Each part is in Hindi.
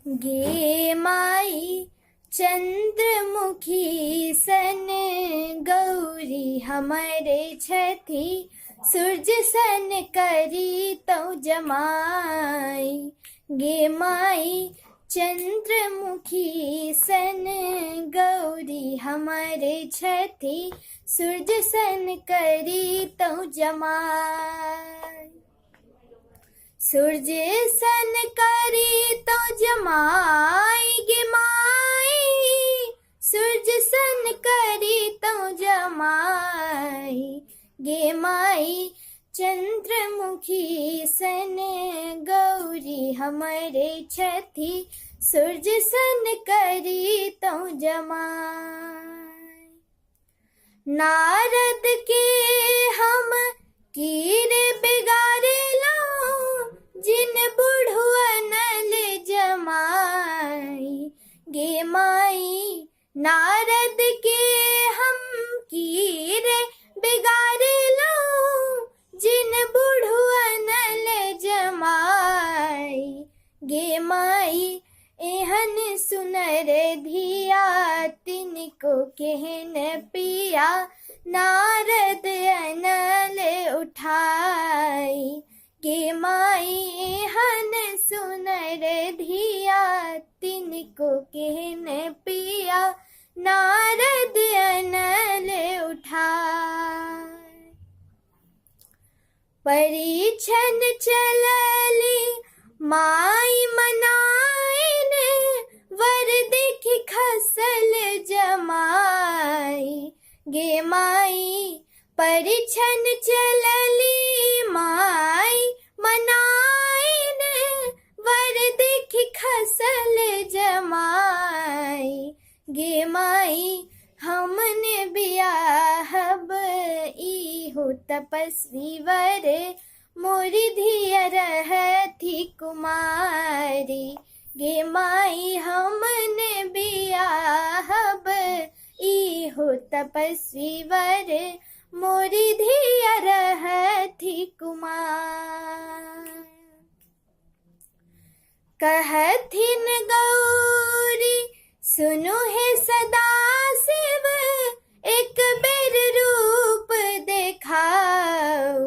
गे माई चंद्रमुखी सन गौरी हमारे छथी सूरज सन करी तो जमाई। गे माई चंद्रमुखी सन गौरी हमारे छथी सूरज सन करी तो जमाई। सूरज सन करी तो जमाई गे माई, सूरज सन करी तो जमाई। गे माई चंद्रमुखी सन गौरी हमारे छथी सूरज सन करी तो जमाई। नारद के हम कीरे बिगारे लो जिन बुढ़वन ले जमाई। गे माई नारद के हम कीरे बिगारे लो जिन बुढ़वन ले जमाई। गे माई एहन सुनर धिया तिनको केहन पिया नारद अनल उठाई। गे माई एहन सुनर धिया तिनको केहन पिया नारद अनल उठाई। परीक्षण चलली माई मनाइन वर देखी खसल जमाई। गे माई परीक्षण चलली माई मनाइन वर देखी खसल जमाई। गे माई हमने बियाहब इहो तपस्वी वर मोरी धिया रहती कुमारी। गे माई हमने बियाहब इहो तपस्वी वर मोरी धिया रहती कुमार। कहथिन गौरी सुनु है सदा शिव एक बेर रूप देखाओ।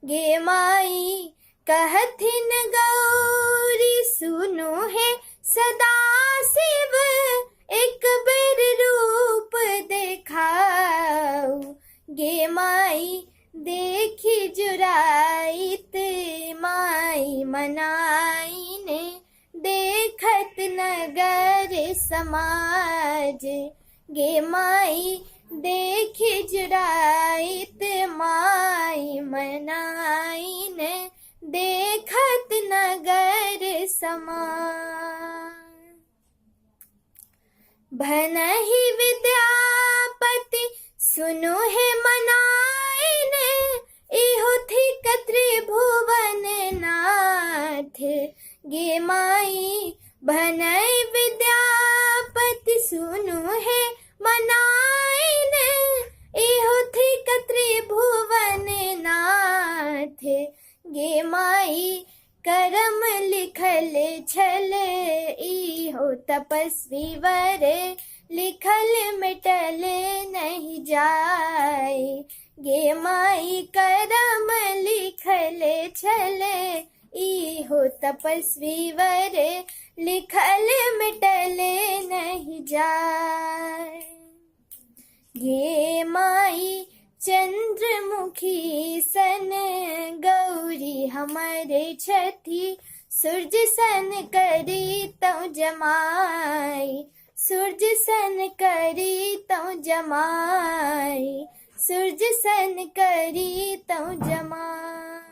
गे माई कहथिन गौरी सुनु है सदा शिव एक बेर रूप देखाओ। गे माई देखी जुराइत माई मनाई ने देखत नगर समाज। गे माई देखी जुराइत माई मनाई ने देखत नगर समाज। भनहि विद्यापति सुनु है मनाइन इहो थिक त्रिभुवन नाथ। गे माई भनहि विद्यापति सुनु है मनाइन इहो थिक त्रिभुवन नाथ। गे माई करम लिखल छल इहो तपस्वी वर लिखल मिटल नहीं जाए। गे माई करम लिखल छल इहो तपस्वी वर लिखल मिटल नहीं जाए। गे माई चंद्रमुखी सन गौरी हमारे छथी सूरज सन करी तो जमाई। सूरज सन करी तो जमाई। सूरज सन करी तो जमाई।